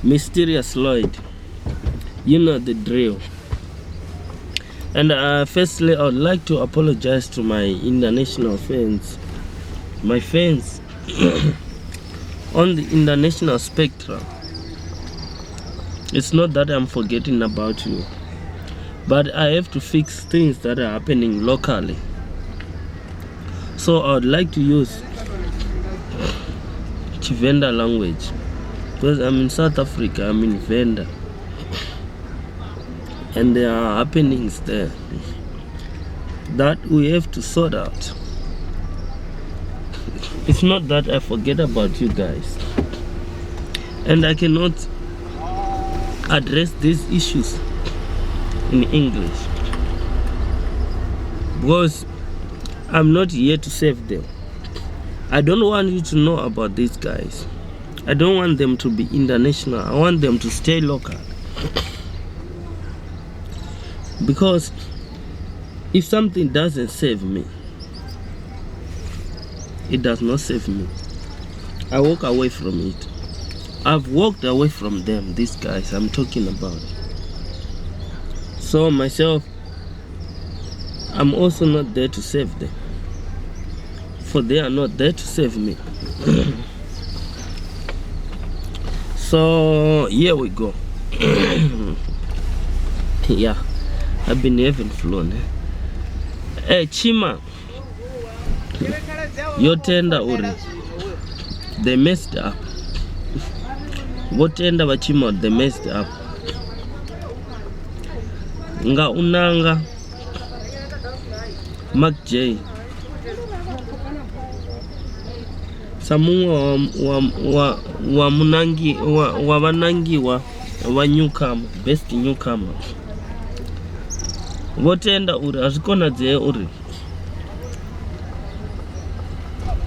Mysterious Lloyd. You know the drill. And firstly, I would like to apologize to my international fans. My fans on the international spectrum. It's not that I'm forgetting about you, but I have to fix things that are happening locally. So I would like to use VENDA language because I'm in South Africa. I'm in VENDA, and there are happenings there that we have to sort out. It's not that I forget about you guys, and I cannot address these issues in English because I'm not here to save them. I don't want you to know about these guys. I don't want them to be international. I want them to stay local. Because if something doesn't save me, it does not save me. I walk away from it. I've walked away from them, these guys I'm talking about. So myself, I'm also not there to save them, for they are not there to save me. So here we go. Yeah, I've been having flown. Hey Chima, your tender uri, they messed up. What tender Chima, they messed up. Nga unanga Mark J. Samunga wa munangi wa vanangiwa wa newcomer, best newcomer. Votenda uri azvikonadzei uri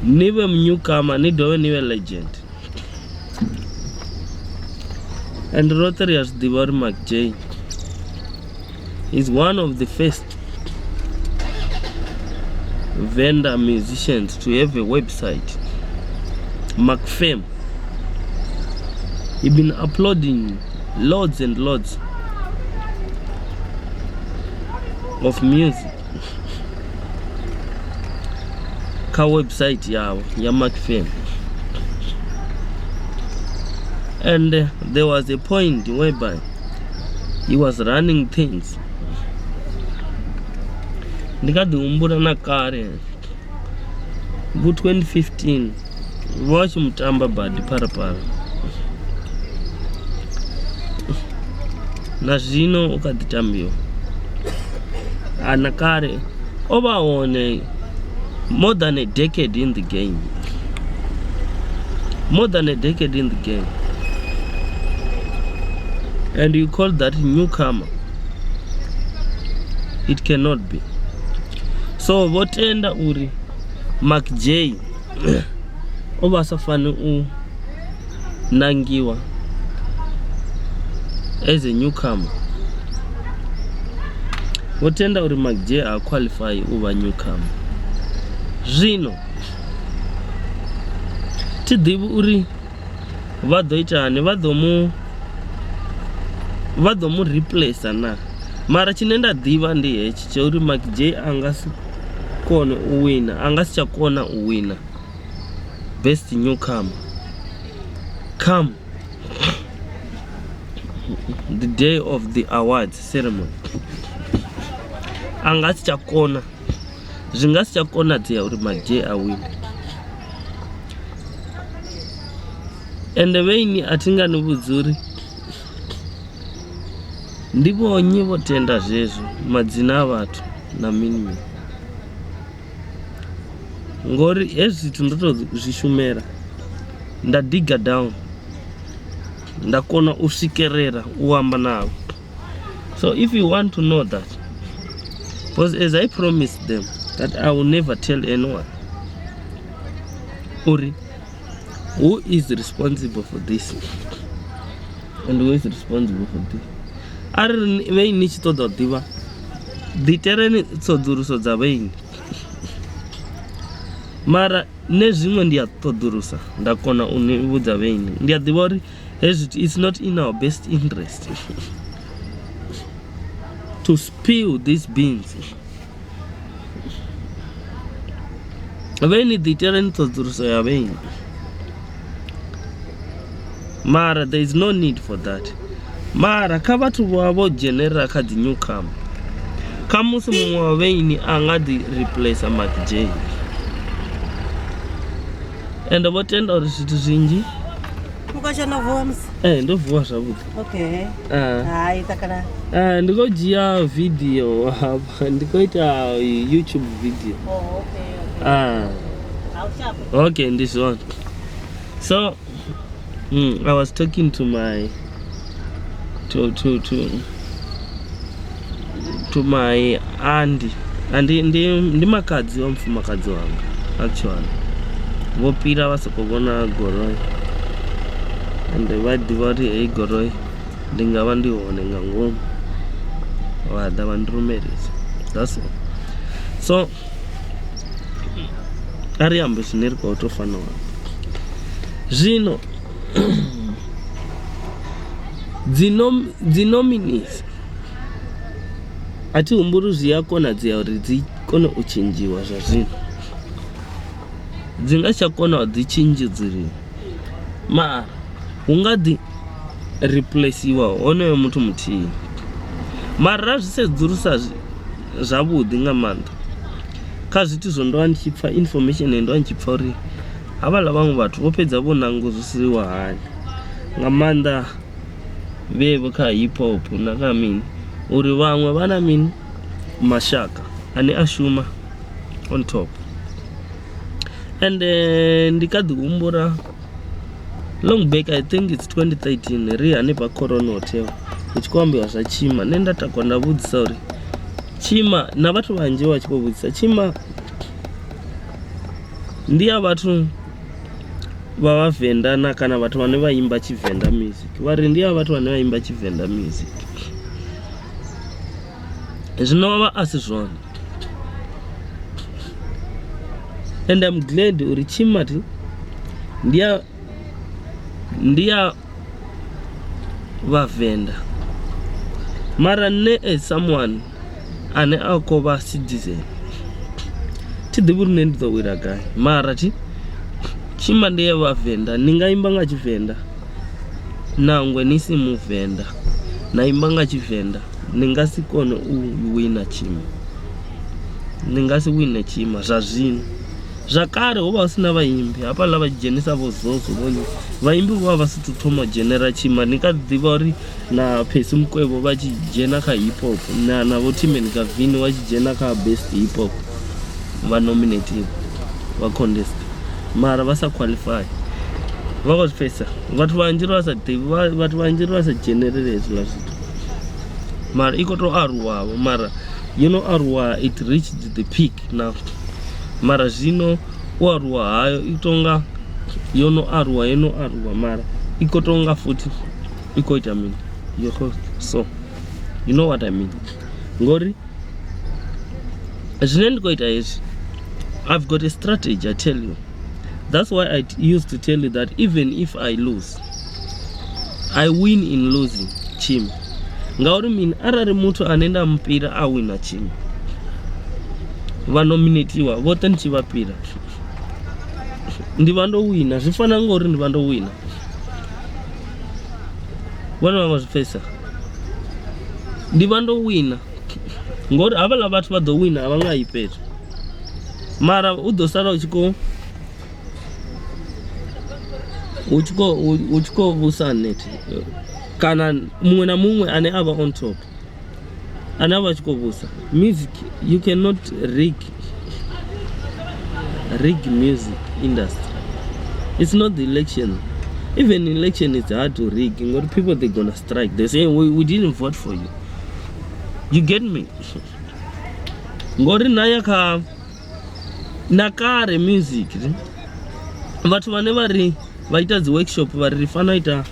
nive newcomer nidove nive legend. And Rotary has the Mark J is one of the first VENDA musicians to have a website. McFame. He's been uploading loads and loads of music. Ka website ya McFame. And there was a point whereby he was running things. Ndikadiumbura na kare ku 2015 vachimutamba badi parapara. Nazvino ukaditambiwa ana kare ovaone more than a decade in the game. More than a decade in the game. And you call that newcomer? It cannot be. So votenda uri Mark J ovasafani u nangiwa as a newcomer. Votenda uri Mark J a qualify uva newcomer. Zvino tidivi uri vadoitani vadomu replace na mara chinenda diva ndi hechi cheuri Mark J angasi kone uwina, angasi chakona uwina best newcomer. Come the day of the awards ceremony, angasi chakona, zvingasi chakona dzea uri Mark J awina. Ende veini atingani vudzuri ndivonye votenda zvezvo madzina avatu naminimi ngori ezvitu ndotozvishumera ndadiga down ndakona usvikerera uamba navo. So if you want to know that, because as I promised them that I will never tell anyone, Uri, who is responsible for this and who is responsible for this? Ari veini chitoda diva ditereni tsodzuluso dza veini mara nezvimwe ndi a ṱoḓulusa nda kona u ni vhudza vhaini ndi a ḓivha uri hezwi it's not in our best interest to spill these beans. Vhaini ḓi itela ni ṱoḓuluso ya vhaini, mara there is no need for that. Mara kha vhathu vho dzhenerera kha dzi newcomer, kha musi muṅwe wa vhaini a nga ḓi replace Mark J and vho tenda uri zwithu zwinzhi ndo vuwa zwavhuḓi. Ndi khou dzhia video hafha, ndi khou ita YouTube video. Okay, and this one. So I was talking to my to my auntie, and ndi makadzi wa mufumakadzi wanga actually. Vopira va soko vona goroi and va ḓivha uri hei goroi ndi nga vha ndi hone nga ngomu, vha ḓa vha ndirumelisa. That's all. So a ri ambe zwine ri khou tou fanela zwino dzi nominees a thi humbuli zwi a konadzea uri dzi kone u tshintshiwa zwa zwino, dzi nga tsha kona u ḓi tshintshiwa, mara hu nga ḓi replaceiwa honoyo muthu muthihi. Mara ra zwi sedzulusa zwavhuḓi nga maanḓa kha zwithu zwo ndo vha ndi tshi pfha information ndo vha ndi tshi pfha uri havhaḽa vhaṅwe vhathu vho fhedza vho nanguzisiwa hani nga maanḓa vhevho kha hip hop na kha mini, uri vhaṅwe vha na mini mashaka ane a shuma on top. And ndi kha ḓi humbula long back, I think it's 2013, ri hanefha Corona Hotel hu tshi khou ambiwa zwa TSHIMA. Nṋe nda takwa nda vhudzisa uri TSHIMA, na vhathu vhanzhi vha tshi khou vhudzisa TSHIMA ndi ya vhathu vha vhavenḓa na kana vhathu vhane vha imba Tshivenda music, vha ri ndi ya vhathu vhane vha imba Tshivenda music. Zwino vha a si zwone, and I'm glad uri TSHIMA ndi ya vhavenḓa. Mara nne as someone ane a khou vha citizen thi ḓivhi uri nṋe ndi ḓo wela gai, mara TSHIMA ndi ya vhavenḓa. Ni nga imba nga Tshivenda nangwe ni si muvenḓa, na imba nga Tshivenda, ni nga si kone u wina TSHIMA, ni nga si wine TSHIMA zwa zwino. Zwa kale ho vha hu si na vhaimbi hafhaḽa vha dzhenisa vho Zozo vhone, vhaimbi vho vha si tu thoma u dzhenera TSHIMA. Ni ka ḓivha uri na Phesi Mukwevho vha tshi dzhena kha hip hop, na vho Timeni Gavini wa tshi dzhena kha best hip hop, vha nominative vha contest, mara vha sa qualify. Vha khou zwi pfhesesa, vhathu vhanzhi vha sa ḓivhi, vhathu vhanzhi vha sa dzhenelele hezwiḽa zwithu, mara i khou tou aluwavho. Mara yo no aluwa, it reached the peak now. Mara zwino u aluwa hayo i tonga yo no aluwa, mara i khou tonga futhi i khou ita mini yo host. So you know what I mean, ngori zwine ndi khou ita hezwi, I've got a strategy, I tell you. That's why I used to tell you that even if I lose, I win in losing TSHIMA. Ngauri mini arali muthu ane nda mpira a wina TSHIMA, vha nominatiwa vhoṱhe ndi tshi vha pira, ndi vha ndo wina. Zwi fana ngori ndi vha ndo wina, vhone vha zwi pfhesesa, ndi vha ndo wina ngori havhaḽa vhathu vha ḓo wina, a vha nga yi fhethu. Mara u ḓo sala u tshi khou vhusa net, kana muṅwe na muṅwe ane a vha on top, ane a vha tshi khou vhusa music. You cannot rig music industry. It's not the election. Even election is hard to rig, ngori people they're gonna strike. They say we didn't vote for you. You get me? Ngori naya kha nakare music, vhathu vhane vha ita dzi workshop vha ri fana ita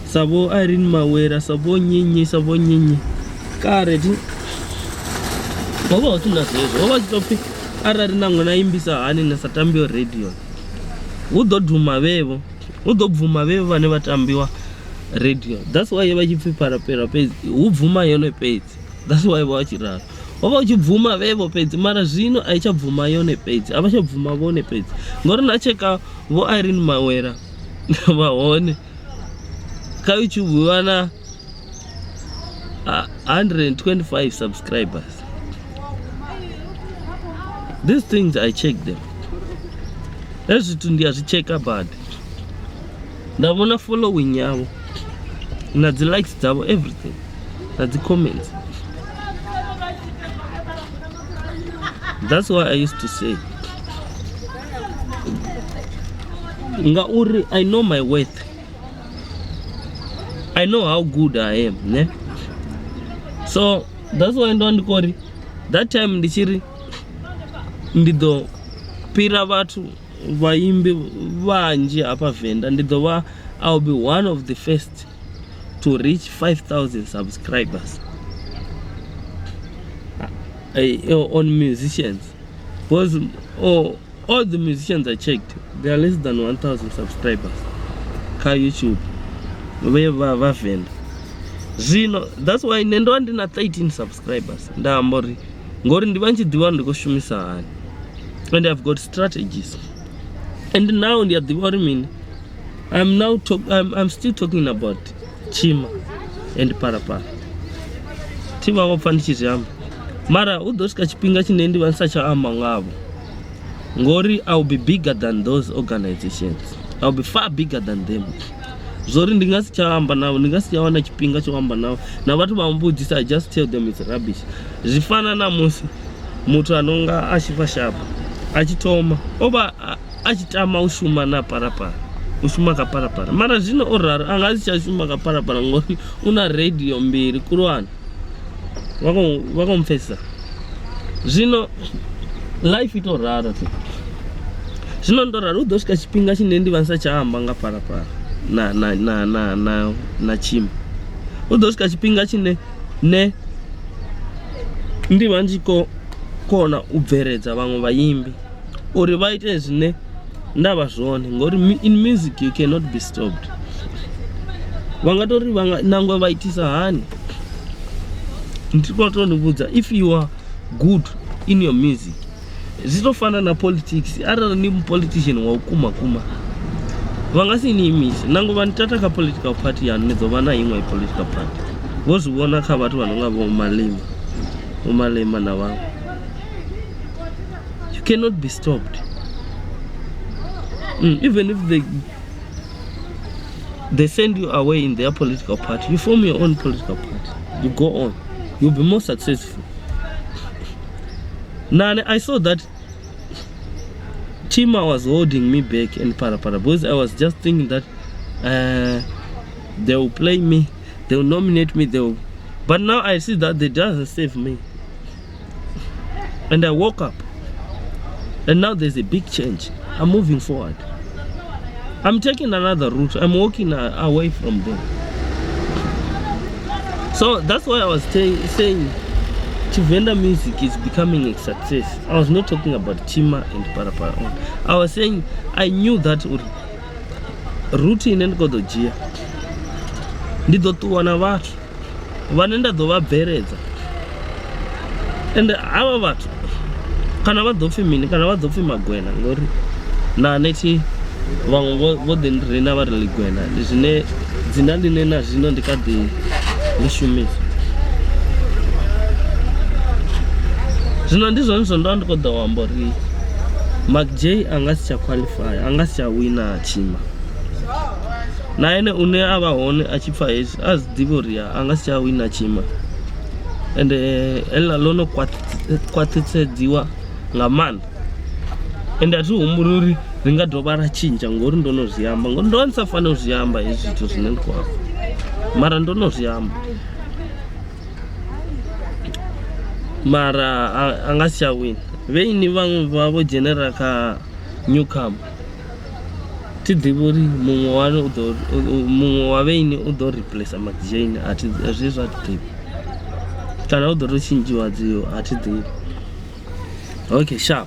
sabo Irene Mawera, sabo nyenye kare ti ho vha hu na zwezwo, ho vha tshi tou pfi arari nango naimbisa hani nesatambiwa radio udhodhuma vevo udhobvuma vevo vane vatambiwa radio. That's why vachipfi parapera pedzi ubvuma yone pedzi. That's why vachirara wava uchibvuma vevo pedzi mara zvino aichabvuma yone pedzi avachabvuma vone pedzi ngori nacheka vo Irene Mawera vahone ka YouTube vana 125 subscribers. These things I check them. Ezvitu ndiyazvicheka bad ndavona following yavo nadzi likes dzavo everything nadzi comments. That's why I used to say ngauri I know my worth. I know how good I am, ne? So that's why ndondikori that time ndichiri ndido pira vatu vaimbi vanji apa Venda ndidova I'll be one of the first to reach 5,000 subscribers on musicians, because all the musicians I checked they are less than 1,000 subscribers ka YouTube va Venda zvino. That's why nendo ndina 13 subscribers ndambori ngori ndiva nchidiva ndikoshumisa hani, and I've got strategies. And now they are the I'm still talking about TSHIMA and Parapara. Tiva wafanichizamba mara udosika chipinga chinendi vansacha amba ngavo ngori I'll be bigger than those organizations. I'll be far bigger than them. Zori ndingasichaamba navo ndingasichawana chipinga choamba navo na vatu vambudzisa I just tell them it's rubbish. Zvifana namusi mutu anonga achifa shapa achitoma oba achitama ushuma na Parapara ushuma ka Parapara mara zvino orara angasichashuma ka Parapara ngori una radio mbiri kurwana vakomfesa zvino life itorara tu zvino ndorara udosvika chipinga chinendi vansachaamba nga Parapara na TSHIMA udosvika chipinga chine ne ndiva ndiko kona ubveredza vamwe vaimbi uri vaite zvine ndava zvone ngori in music you cannot be stopped. Vangatori nangwe vaitisa hani ndikotonibudza if you are good in your music zvitofana na politics. Arara ni politician waukuma vangasiniimisa nangwe vanitata ka political party yanu nedzovana imwe political party vozviona ka vatu vanonga vomalema na vangu. You cannot be stopped. Even if they send you away in their political party, you form your own political party. You go on. You'll be more successful. Now I saw that TSHIMA was holding me back in Parapara because I was just thinking that they will play me, they will nominate me, but now I see that they doesn't save me. And I woke up. And now there's a big change. I'm moving forward. I'm taking another route. I'm walking away from them. So that's why I was saying VENDA music is becoming a success. I was not talking about TSHIMA and Parapara. I was saying I knew that route inengodojia ndidotuwana vatu vanenda dovabveredza, and ava vatu kana vadzofi mini kana vadzofi magwena ngori naneti vamwe vodendirena vari ligwena zvine dzinandinena zvino ndikadi ndishumisa zvino ndizvo ndizvo ndandikodha wambori Mark J angasichaqualify angasichawina TSHIMA naene une avahone achipfa hezvi azidive uri angasichawina TSHIMA and ela lonokwatisedziwa ngamanda and atihumburi ringadhova rachinja ngori ndonozviyamba ngori ndondisafane kuzviyamba izvi zvito zvinendikwavo mara ndonozviyamba mara angasichawina veini vamwe vavo general ka NEWCOMER tidzive uri mumwe waveini udoreplace Mark J hazvizvo hatidzivi kana udorochinjiwa dziyo hatidzivi Okay, sharp.